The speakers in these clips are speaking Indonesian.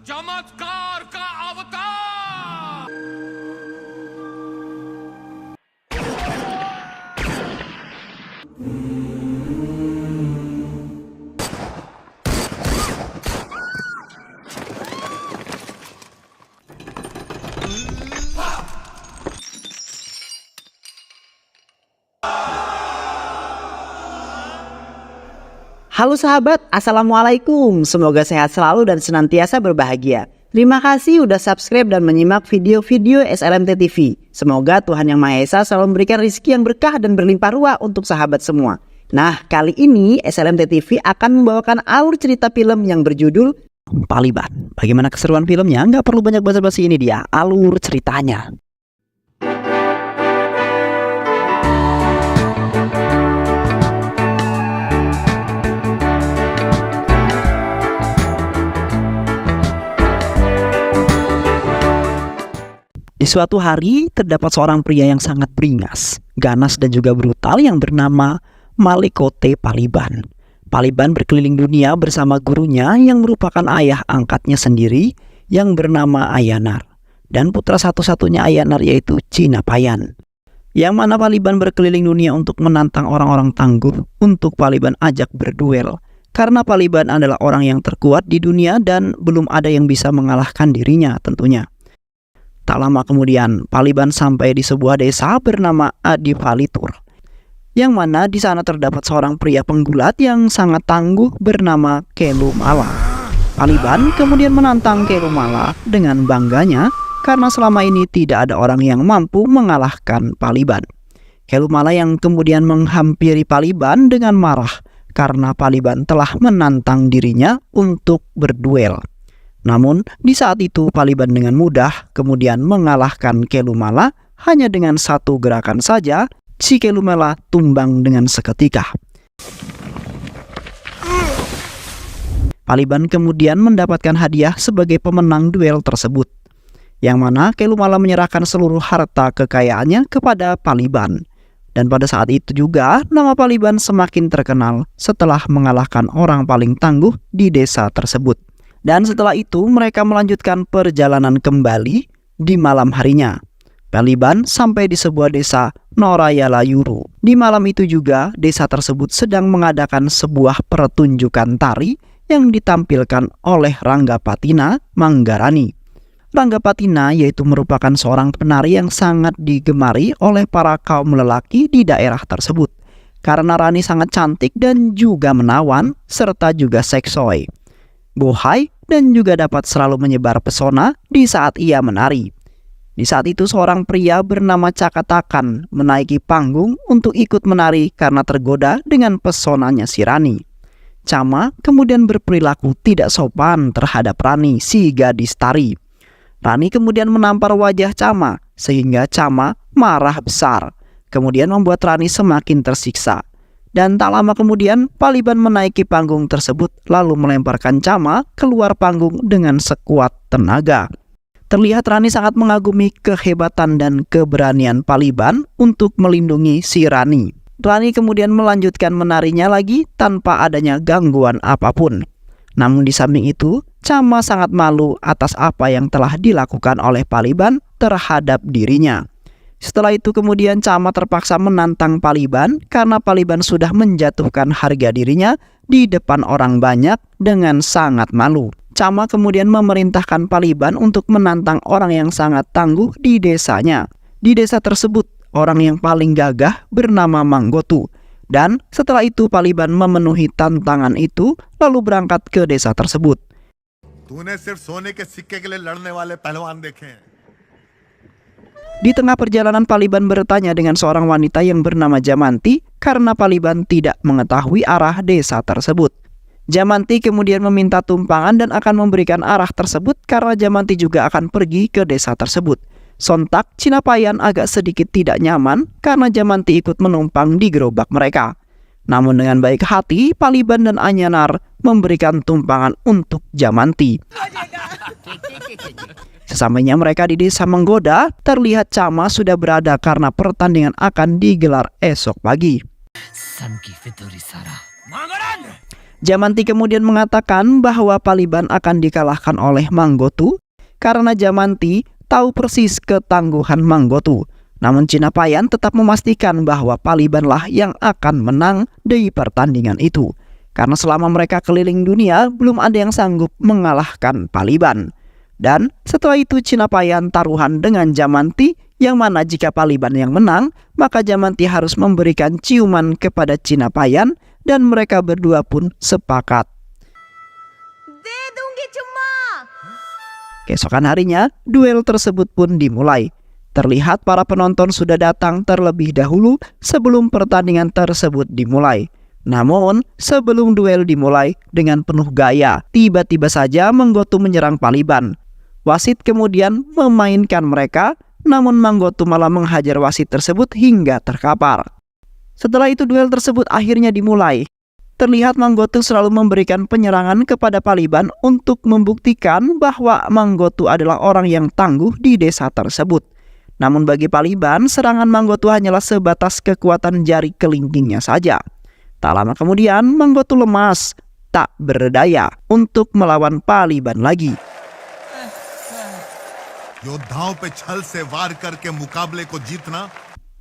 चमत्कार का अवतार। Halo sahabat, Assalamualaikum. Semoga sehat selalu dan senantiasa berbahagia. Terima kasih udah subscribe dan menyimak video-video SLMT TV. Semoga Tuhan Yang Maha Esa selalu memberikan rezeki yang berkah dan berlimpah ruah untuk sahabat semua. Nah, kali ini SLMT TV akan membawakan alur cerita film yang berjudul Paliban. Bagaimana keseruan filmnya? Nggak perlu banyak basa-basi, ini dia alur ceritanya. Di suatu hari, terdapat seorang pria yang sangat beringas, ganas dan juga brutal yang bernama Malikote Paliban. Paliban berkeliling dunia bersama gurunya yang merupakan ayah angkatnya sendiri yang bernama Ayanar. Dan putra satu-satunya Ayanar yaitu Cinapayan. Yang mana Paliban berkeliling dunia untuk menantang orang-orang tangguh untuk Paliban ajak berduel. Karena Paliban adalah orang yang terkuat di dunia dan belum ada yang bisa mengalahkan dirinya tentunya. Tak lama kemudian, Paliban sampai di sebuah desa bernama Adipalitur, yang mana di sana terdapat seorang pria penggulat yang sangat tangguh bernama Kelumala. Paliban kemudian menantang Kelumala dengan bangganya karena selama ini tidak ada orang yang mampu mengalahkan Paliban. Kelumala yang kemudian menghampiri Paliban dengan marah karena Paliban telah menantang dirinya untuk berduel. Namun, di saat itu Paliban dengan mudah kemudian mengalahkan Kelumala hanya dengan satu gerakan saja, si Kelumala tumbang dengan seketika. Paliban kemudian mendapatkan hadiah sebagai pemenang duel tersebut, yang mana Kelumala menyerahkan seluruh harta kekayaannya kepada Paliban. Dan pada saat itu juga, nama Paliban semakin terkenal setelah mengalahkan orang paling tangguh di desa tersebut. Dan setelah itu mereka melanjutkan perjalanan kembali di malam harinya. Paliban sampai di sebuah desa Norayalayuru. Di malam itu juga desa tersebut sedang mengadakan sebuah pertunjukan tari yang ditampilkan oleh Ranggapatina Manggarani. Ranggapatina yaitu merupakan seorang penari yang sangat digemari oleh para kaum lelaki di daerah tersebut. Karena Rani sangat cantik dan juga menawan serta juga seksoi, bohai, dan juga dapat selalu menyebar pesona di saat ia menari. Di saat itu seorang pria bernama Cakatakan menaiki panggung untuk ikut menari karena tergoda dengan pesonanya si Rani. Cama kemudian berperilaku tidak sopan terhadap Rani, si gadis tari. Rani kemudian menampar wajah Cama sehingga Cama marah besar, kemudian membuat Rani semakin tersiksa. Dan tak lama kemudian Paliban menaiki panggung tersebut lalu melemparkan Cama keluar panggung dengan sekuat tenaga. Terlihat Rani sangat mengagumi kehebatan dan keberanian Paliban untuk melindungi si Rani. Rani kemudian melanjutkan menarinya lagi tanpa adanya gangguan apapun. Namun di samping itu, Cama sangat malu atas apa yang telah dilakukan oleh Paliban terhadap dirinya. Setelah itu kemudian Cama terpaksa menantang Paliban karena Paliban sudah menjatuhkan harga dirinya di depan orang banyak dengan sangat malu. Cama kemudian memerintahkan Paliban untuk menantang orang yang sangat tangguh di desanya. Di desa tersebut, orang yang paling gagah bernama Manggotu. Dan setelah itu Paliban memenuhi tantangan itu lalu berangkat ke desa tersebut. तूने सिर्फ सोने के सिक्के के लिए लड़ने वाले पहलवान देखे हैं. Di tengah perjalanan Paliban bertanya dengan seorang wanita yang bernama Jamanti karena Paliban tidak mengetahui arah desa tersebut. Jamanti kemudian meminta tumpangan dan akan memberikan arah tersebut karena Jamanti juga akan pergi ke desa tersebut. Sontak Cinapayan agak sedikit tidak nyaman karena Jamanti ikut menumpang di gerobak mereka. Namun dengan baik hati Paliban dan Ayanar memberikan tumpangan untuk Jamanti. Sesampainya mereka di desa Menggoda, terlihat Cama sudah berada karena pertandingan akan digelar esok pagi. Jamanti kemudian mengatakan bahwa Paliban akan dikalahkan oleh Manggotu karena Jamanti tahu persis ketangguhan Manggotu. Namun Cinapayan tetap memastikan bahwa Palibanlah yang akan menang di pertandingan itu. Karena selama mereka keliling dunia, belum ada yang sanggup mengalahkan Paliban. Dan setelah itu Cinapayan taruhan dengan Jamanti, yang mana jika Paliban yang menang, maka Jamanti harus memberikan ciuman kepada Cinapayan, dan mereka berdua pun sepakat. Keesokan harinya, duel tersebut pun dimulai. Terlihat para penonton sudah datang terlebih dahulu sebelum pertandingan tersebut dimulai. Namun, sebelum duel dimulai dengan penuh gaya, tiba-tiba saja Manggotu menyerang Paliban. Wasit kemudian memainkan mereka, namun Manggotu malah menghajar wasit tersebut hingga terkapar. Setelah itu duel tersebut akhirnya dimulai. Terlihat Manggotu selalu memberikan penyerangan kepada Paliban untuk membuktikan bahwa Manggotu adalah orang yang tangguh di desa tersebut. Namun bagi Paliban, serangan Manggotu hanyalah sebatas kekuatan jari kelingkingnya saja. Tak lama kemudian, Manggotu lemas, tak berdaya untuk melawan Paliban lagi. योद्धाओं पे छल से वार करके मुकाबले को जीतना.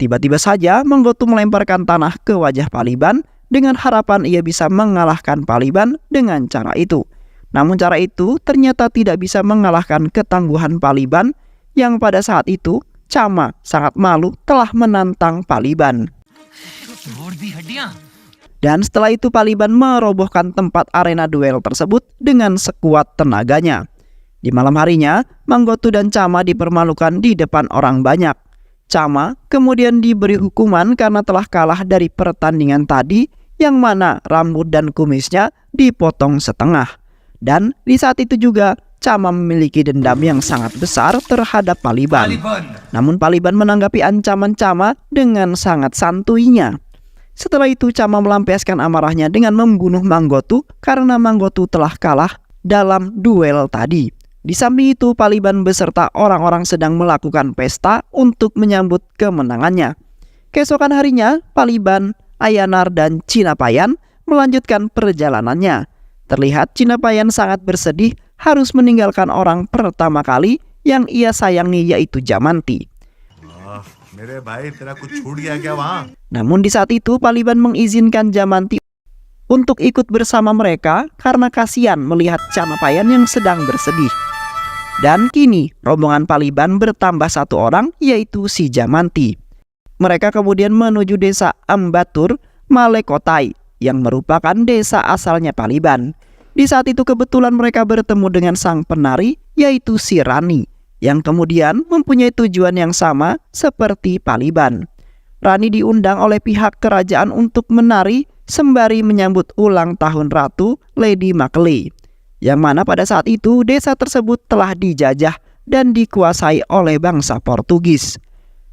Tiba-tiba saja Manggotu melemparkan tanah ke wajah Paliban dengan harapan ia bisa mengalahkan Paliban dengan cara itu. Namun cara itu ternyata tidak bisa mengalahkan ketangguhan Paliban yang pada saat itu Chama sangat malu telah menantang Paliban. Dan setelah itu Paliban merobohkan tempat arena duel tersebut dengan sekuat tenaganya. Di malam harinya, Manggotu dan Chama dipermalukan di depan orang banyak. Chama kemudian diberi hukuman karena telah kalah dari pertandingan tadi, yang mana rambut dan kumisnya dipotong setengah. Dan di saat itu juga Chama memiliki dendam yang sangat besar terhadap Paliban. Namun Paliban menanggapi ancaman Chama dengan sangat santuinya. Setelah itu Chama melampiaskan amarahnya dengan membunuh Manggotu karena Manggotu telah kalah dalam duel tadi. Di samping itu, Paliban beserta orang-orang sedang melakukan pesta untuk menyambut kemenangannya. Keesokan harinya, Paliban, Ayanar, dan Cinapayan melanjutkan perjalanannya. Terlihat Cinapayan sangat bersedih harus meninggalkan orang pertama kali yang ia sayangi, yaitu Jamanti. Namun di saat itu, Paliban mengizinkan Jamanti untuk ikut bersama mereka karena kasihan melihat Cinapayan yang sedang bersedih. Dan kini rombongan Paliban bertambah satu orang, yaitu si Jamanti. Mereka kemudian menuju desa Ambatur, Malekotai, yang merupakan desa asalnya Paliban. Di saat itu kebetulan mereka bertemu dengan sang penari, yaitu si Rani, yang kemudian mempunyai tujuan yang sama seperti Paliban. Rani diundang oleh pihak kerajaan untuk menari sembari menyambut ulang tahun Ratu Lady Makele, yang mana pada saat itu desa tersebut telah dijajah dan dikuasai oleh bangsa Portugis.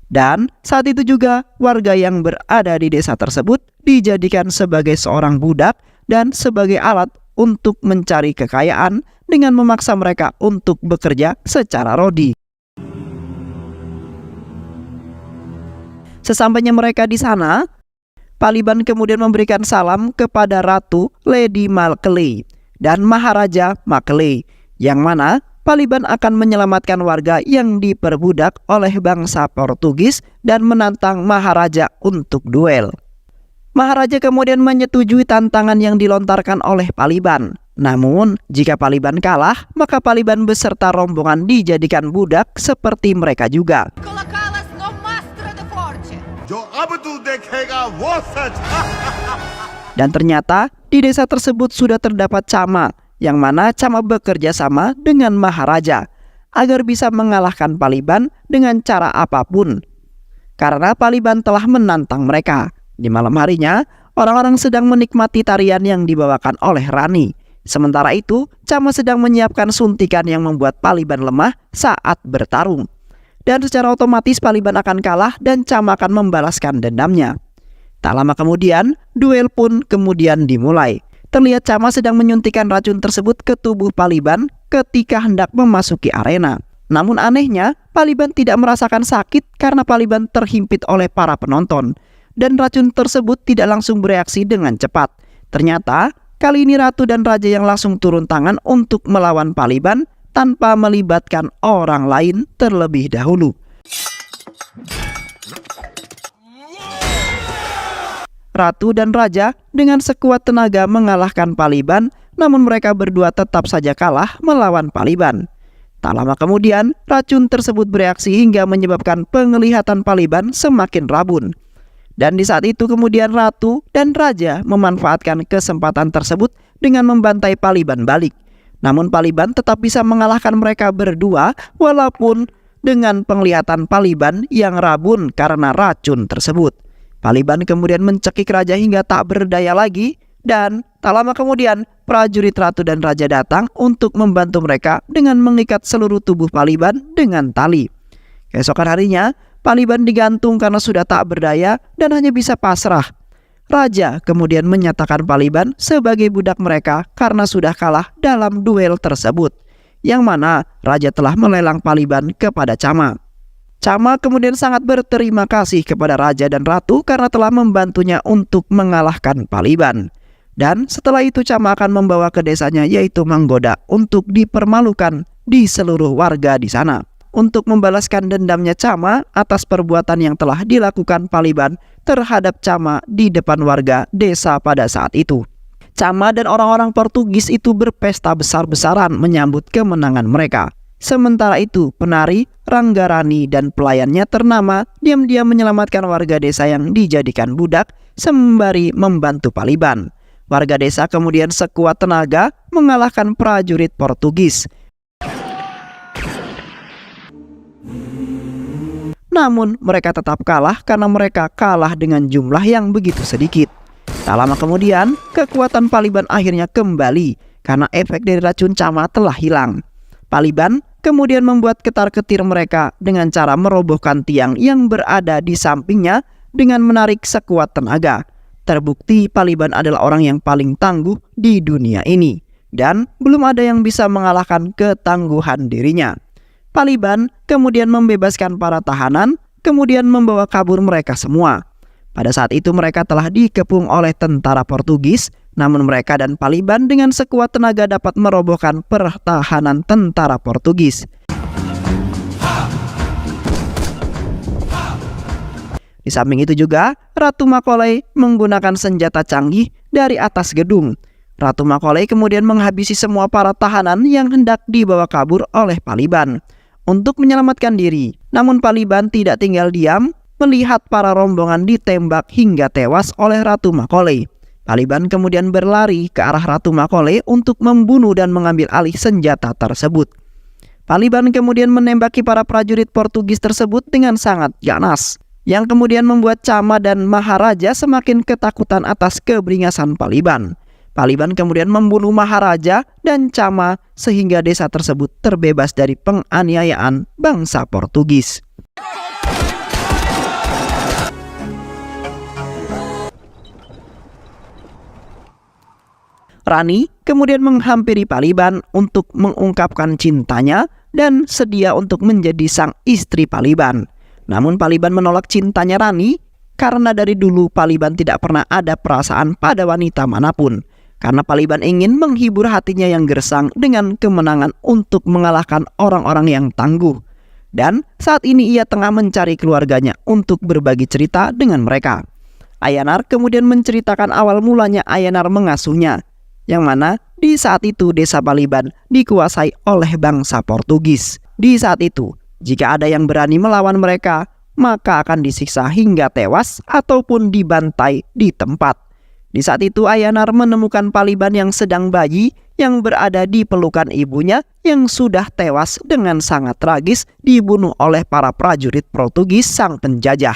Dan saat itu juga warga yang berada di desa tersebut dijadikan sebagai seorang budak dan sebagai alat untuk mencari kekayaan dengan memaksa mereka untuk bekerja secara rodi. Sesampainya mereka di sana, Paliban kemudian memberikan salam kepada Ratu Lady Makele dan Maharaja Makele, yang mana Paliban akan menyelamatkan warga yang diperbudak oleh bangsa Portugis dan menantang Maharaja untuk duel. Maharaja kemudian menyetujui tantangan yang dilontarkan oleh Paliban. Namun, jika Paliban kalah, maka Paliban beserta rombongan dijadikan budak seperti mereka juga. Dan ternyata di desa tersebut sudah terdapat Chama, yang mana Chama bekerja sama dengan Maharaja agar bisa mengalahkan Paliban dengan cara apapun. Karena Paliban telah menantang mereka. Di malam harinya, orang-orang sedang menikmati tarian yang dibawakan oleh Rani. Sementara itu, Chama sedang menyiapkan suntikan yang membuat Paliban lemah saat bertarung. Dan secara otomatis Paliban akan kalah dan Chama akan membalaskan dendamnya. Tak lama kemudian, duel pun kemudian dimulai. Terlihat Chama sedang menyuntikkan racun tersebut ke tubuh Paliban ketika hendak memasuki arena. Namun anehnya, Paliban tidak merasakan sakit karena Paliban terhimpit oleh para penonton. Dan racun tersebut tidak langsung bereaksi dengan cepat. Ternyata, kali ini ratu dan raja yang langsung turun tangan untuk melawan Paliban tanpa melibatkan orang lain terlebih dahulu. Ratu dan raja dengan sekuat tenaga mengalahkan Paliban, namun mereka berdua tetap saja kalah melawan Paliban. Tak lama kemudian, racun tersebut bereaksi hingga menyebabkan penglihatan Paliban semakin rabun. Dan di saat itu kemudian ratu dan raja memanfaatkan kesempatan tersebut dengan membantai Paliban balik. Namun Paliban tetap bisa mengalahkan mereka berdua walaupun dengan penglihatan Paliban yang rabun karena racun tersebut. Paliban kemudian mencekik raja hingga tak berdaya lagi, dan tak lama kemudian prajurit ratu dan raja datang untuk membantu mereka dengan mengikat seluruh tubuh Paliban dengan tali. Keesokan harinya, Paliban digantung karena sudah tak berdaya dan hanya bisa pasrah. Raja kemudian menyatakan Paliban sebagai budak mereka karena sudah kalah dalam duel tersebut, yang mana raja telah melelang Paliban kepada Cama. Cama kemudian sangat berterima kasih kepada raja dan ratu karena telah membantunya untuk mengalahkan Paliban. Dan setelah itu Cama akan membawa ke desanya, yaitu Manggoda, untuk dipermalukan di seluruh warga di sana. Untuk membalaskan dendamnya Cama atas perbuatan yang telah dilakukan Paliban terhadap Cama di depan warga desa pada saat itu. Cama dan orang-orang Portugis itu berpesta besar-besaran menyambut kemenangan mereka. Sementara itu, penari, Ranggarani, dan pelayannya ternama diam-diam menyelamatkan warga desa yang dijadikan budak sembari membantu Paliban. Warga desa kemudian sekuat tenaga mengalahkan prajurit Portugis. Namun mereka tetap kalah karena mereka kalah dengan jumlah yang begitu sedikit. Tak lama kemudian, kekuatan Paliban akhirnya kembali karena efek dari racun Cama telah hilang. Paliban kemudian membuat ketar-ketir mereka dengan cara merobohkan tiang yang berada di sampingnya dengan menarik sekuat tenaga. Terbukti Paliban adalah orang yang paling tangguh di dunia ini, dan belum ada yang bisa mengalahkan ketangguhan dirinya. Paliban kemudian membebaskan para tahanan, kemudian membawa kabur mereka semua. Pada saat itu mereka telah dikepung oleh tentara Portugis, namun mereka dan Paliban dengan sekuat tenaga dapat merobohkan pertahanan tentara Portugis. Di samping itu juga, Ratu Macaulay menggunakan senjata canggih dari atas gedung. Ratu Macaulay kemudian menghabisi semua para tahanan yang hendak dibawa kabur oleh Paliban untuk menyelamatkan diri. Namun Paliban tidak tinggal diam melihat para rombongan ditembak hingga tewas oleh Ratu Macaulay. Paliban kemudian berlari ke arah Ratu Macaulay untuk membunuh dan mengambil alih senjata tersebut. Paliban kemudian menembaki para prajurit Portugis tersebut dengan sangat ganas, yang kemudian membuat Cama dan Maharaja semakin ketakutan atas keberingasan Paliban. Paliban kemudian membunuh Maharaja dan Cama sehingga desa tersebut terbebas dari penganiayaan bangsa Portugis. Rani kemudian menghampiri Paliban untuk mengungkapkan cintanya dan sedia untuk menjadi sang istri Paliban. Namun Paliban menolak cintanya Rani karena dari dulu Paliban tidak pernah ada perasaan pada wanita manapun. Karena Paliban ingin menghibur hatinya yang gersang dengan kemenangan untuk mengalahkan orang-orang yang tangguh. Dan saat ini ia tengah mencari keluarganya untuk berbagi cerita dengan mereka. Ayanar kemudian menceritakan awal mulanya Ayanar mengasuhnya, yang mana di saat itu desa Paliban dikuasai oleh bangsa Portugis. Di saat itu, jika ada yang berani melawan mereka, maka akan disiksa hingga tewas ataupun dibantai di tempat. Di saat itu Ayanar menemukan Paliban yang sedang bayi yang berada di pelukan ibunya yang sudah tewas dengan sangat tragis dibunuh oleh para prajurit Portugis sang penjajah.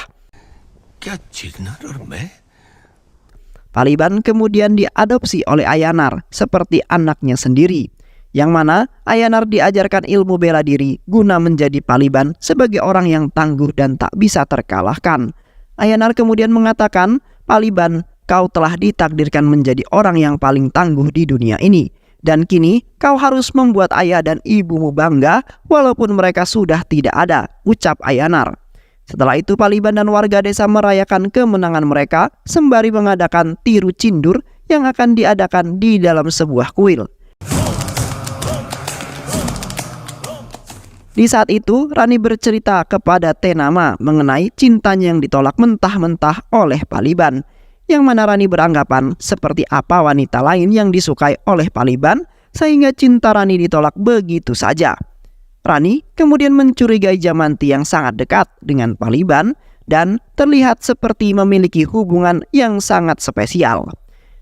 Paliban kemudian diadopsi oleh Ayanar seperti anaknya sendiri, yang mana Ayanar diajarkan ilmu bela diri guna menjadi Paliban sebagai orang yang tangguh dan tak bisa terkalahkan. Ayanar kemudian mengatakan, "Paliban, kau telah ditakdirkan menjadi orang yang paling tangguh di dunia ini, dan kini kau harus membuat ayah dan ibumu bangga walaupun mereka sudah tidak ada," ucap Ayanar. Setelah itu Paliban dan warga desa merayakan kemenangan mereka sembari mengadakan tiru cindur yang akan diadakan di dalam sebuah kuil. Di saat itu, Rani bercerita kepada Tenama mengenai cintanya yang ditolak mentah-mentah oleh Paliban, yang mana Rani beranggapan seperti apa wanita lain yang disukai oleh Paliban, sehingga cinta Rani ditolak begitu saja. Rani kemudian mencurigai Jamanti yang sangat dekat dengan Paliban dan terlihat seperti memiliki hubungan yang sangat spesial.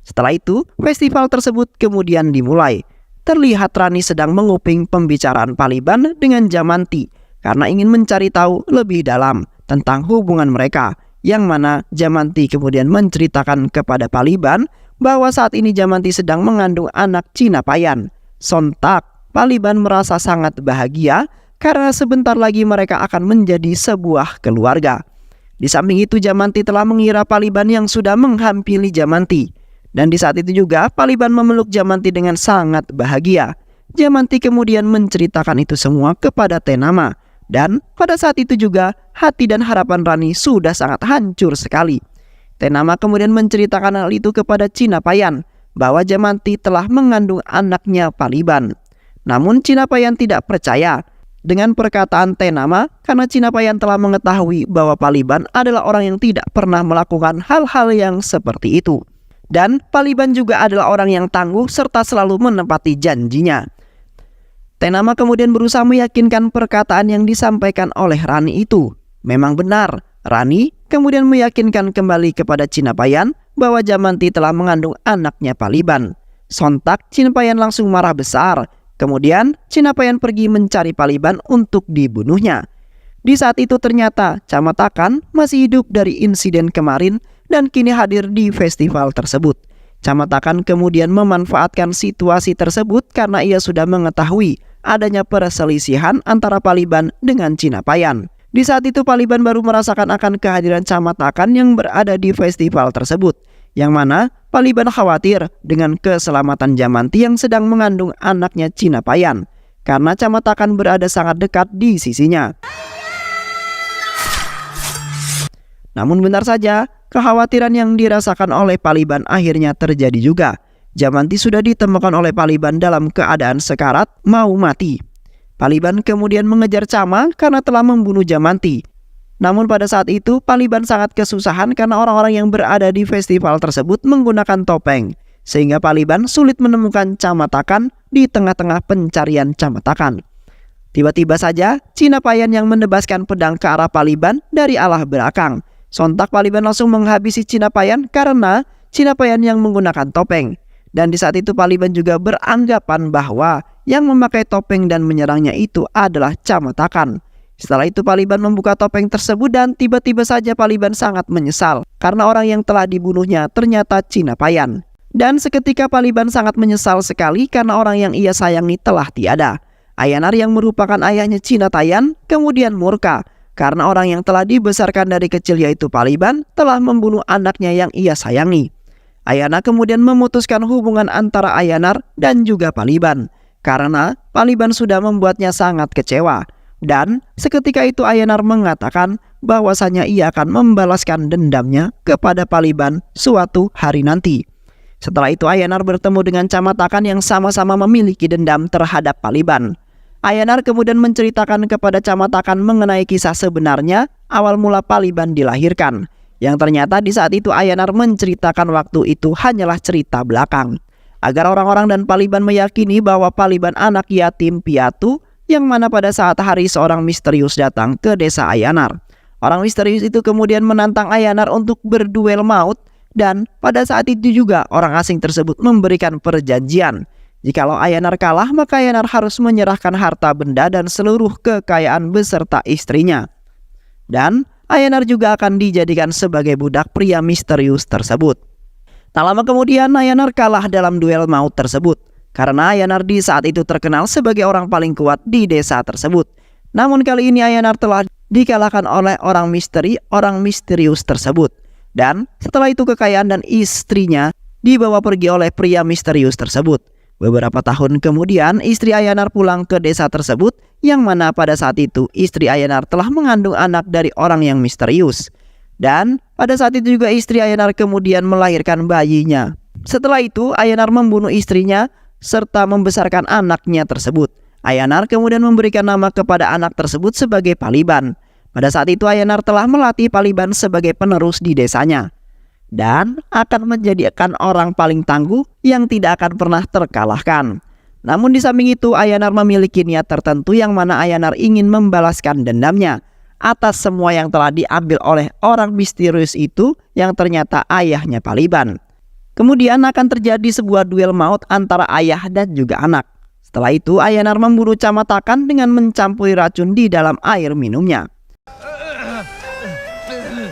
Setelah itu, festival tersebut kemudian dimulai. Terlihat Rani sedang menguping pembicaraan Paliban dengan Jamanti karena ingin mencari tahu lebih dalam tentang hubungan mereka, yang mana Jamanti kemudian menceritakan kepada Paliban bahwa saat ini Jamanti sedang mengandung anak Cinapayan. Sontak Paliban merasa sangat bahagia karena sebentar lagi mereka akan menjadi sebuah keluarga. Di samping itu, Jamanti telah mengira Paliban yang sudah menghampiri Jamanti. Dan di saat itu juga Paliban memeluk Jamanti dengan sangat bahagia. Jamanti kemudian menceritakan itu semua kepada Tenama. Dan pada saat itu juga hati dan harapan Rani sudah sangat hancur sekali. Tenama kemudian menceritakan hal itu kepada Cinapayan bahwa Jamanti telah mengandung anaknya Paliban. Namun Cinapayan tidak percaya dengan perkataan Tenama karena Cinapayan telah mengetahui bahwa Paliban adalah orang yang tidak pernah melakukan hal-hal yang seperti itu. Dan Paliban juga adalah orang yang tangguh serta selalu menepati janjinya. Tenama kemudian berusaha meyakinkan perkataan yang disampaikan oleh Rani itu. Memang benar, Rani kemudian meyakinkan kembali kepada Cinapayan bahwa Jamanti telah mengandung anaknya Paliban. Sontak Cinapayan langsung marah besar. Kemudian Cinapayan pergi mencari Paliban untuk dibunuhnya. Di saat itu ternyata Camatakan masih hidup dari insiden kemarin dan kini hadir di festival tersebut. Camatakan kemudian memanfaatkan situasi tersebut karena ia sudah mengetahui adanya perselisihan antara Paliban dengan Cinapayan. Di saat itu Paliban baru merasakan akan kehadiran Camatakan yang berada di festival tersebut, yang mana Paliban khawatir dengan keselamatan Jamanti yang sedang mengandung anaknya Cinapayan karena Camatakan berada sangat dekat di sisinya. Namun benar saja, kekhawatiran yang dirasakan oleh Paliban akhirnya terjadi juga. Jamanti sudah ditemukan oleh Paliban dalam keadaan sekarat mau mati. Paliban kemudian mengejar Cama karena telah membunuh Jamanti. Namun pada saat itu Paliban sangat kesusahan karena orang-orang yang berada di festival tersebut menggunakan topeng, sehingga Paliban sulit menemukan Camatakan di tengah-tengah pencarian Camatakan. Tiba-tiba saja Cinapayan yang menebaskan pedang ke arah Paliban dari arah belakang. Sontak Paliban langsung menghabisi Cinapayan karena Cinapayan yang menggunakan topeng. Dan di saat itu Paliban juga beranggapan bahwa yang memakai topeng dan menyerangnya itu adalah Camatakan. Setelah itu Paliban membuka topeng tersebut dan tiba-tiba saja Paliban sangat menyesal karena orang yang telah dibunuhnya ternyata Cinapayan. Dan seketika Paliban sangat menyesal sekali karena orang yang ia sayangi telah tiada. Ayanar yang merupakan ayahnya Cinatayan kemudian murka karena orang yang telah dibesarkan dari kecil yaitu Paliban telah membunuh anaknya yang ia sayangi. Ayana kemudian memutuskan hubungan antara Ayanar dan juga Paliban karena Paliban sudah membuatnya sangat kecewa. Dan seketika itu Ayanar mengatakan bahwasanya ia akan membalaskan dendamnya kepada Paliban suatu hari nanti. Setelah itu Ayanar bertemu dengan Camatakan yang sama-sama memiliki dendam terhadap Paliban. Ayanar kemudian menceritakan kepada Camatakan mengenai kisah sebenarnya awal mula Paliban dilahirkan. Yang ternyata di saat itu Ayanar menceritakan waktu itu hanyalah cerita belakang. Agar orang-orang dan Paliban meyakini bahwa Paliban anak yatim piatu, yang mana pada saat hari seorang misterius datang ke desa Ayanar. Orang misterius itu kemudian menantang Ayanar untuk berduel maut, dan pada saat itu juga orang asing tersebut memberikan perjanjian. Jikalau Ayanar kalah, maka Ayanar harus menyerahkan harta benda dan seluruh kekayaan beserta istrinya. Dan Ayanar juga akan dijadikan sebagai budak pria misterius tersebut. Tak lama kemudian Ayanar kalah dalam duel maut tersebut. Karena Ayanar di saat itu terkenal sebagai orang paling kuat di desa tersebut. Namun kali ini Ayanar telah dikalahkan oleh orang misterius tersebut. Dan setelah itu kekayaan dan istrinya dibawa pergi oleh pria misterius tersebut. Beberapa tahun kemudian istri Ayanar pulang ke desa tersebut, yang mana pada saat itu istri Ayanar telah mengandung anak dari orang yang misterius. Dan pada saat itu juga istri Ayanar kemudian melahirkan bayinya. Setelah itu, Ayanar membunuh istrinya serta membesarkan anaknya tersebut. Ayanar kemudian memberikan nama kepada anak tersebut sebagai Paliban. Pada saat itu Ayanar telah melatih Paliban sebagai penerus di desanya dan akan menjadikan orang paling tangguh yang tidak akan pernah terkalahkan. Namun di samping itu Ayanar memiliki niat tertentu yang mana Ayanar ingin membalaskan dendamnya atas semua yang telah diambil oleh orang misterius itu yang ternyata ayahnya Paliban. Kemudian akan terjadi sebuah duel maut antara ayah dan juga anak. Setelah itu Ayanar membunuh Camatakan dengan mencampuri racun di dalam air minumnya,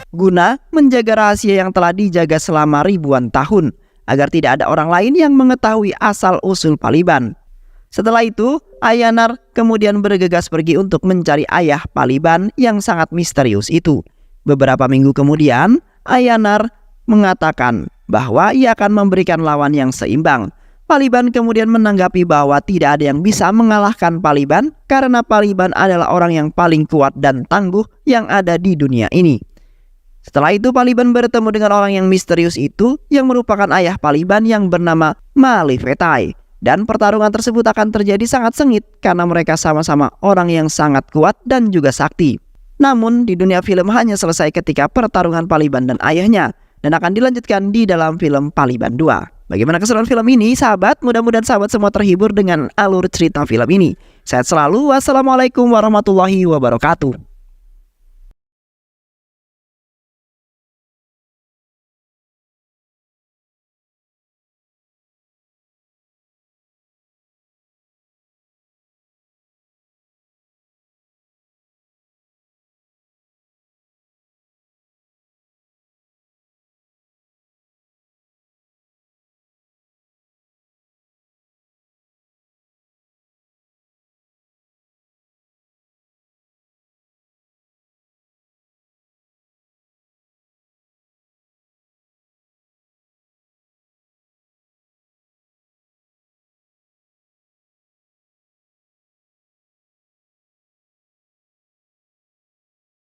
guna menjaga rahasia yang telah dijaga selama ribuan tahun agar tidak ada orang lain yang mengetahui asal-usul Paliban. Setelah itu, Ayanar kemudian bergegas pergi untuk mencari ayah Paliban yang sangat misterius itu. Beberapa minggu kemudian, Ayanar mengatakan bahwa ia akan memberikan lawan yang seimbang. Paliban kemudian menanggapi bahwa tidak ada yang bisa mengalahkan Paliban karena Paliban adalah orang yang paling kuat dan tangguh yang ada di dunia ini. Setelah itu Paliban bertemu dengan orang yang misterius itu yang merupakan ayah Paliban yang bernama Malifetai. Dan pertarungan tersebut akan terjadi sangat sengit karena mereka sama-sama orang yang sangat kuat dan juga sakti. Namun di dunia film hanya selesai ketika pertarungan Paliban dan ayahnya dan akan dilanjutkan di dalam film Paliban 2. Bagaimana keseruan film ini sahabat? Mudah-mudahan sahabat semua terhibur dengan alur cerita film ini. Sehat selalu. Wassalamualaikum warahmatullahi wabarakatuh.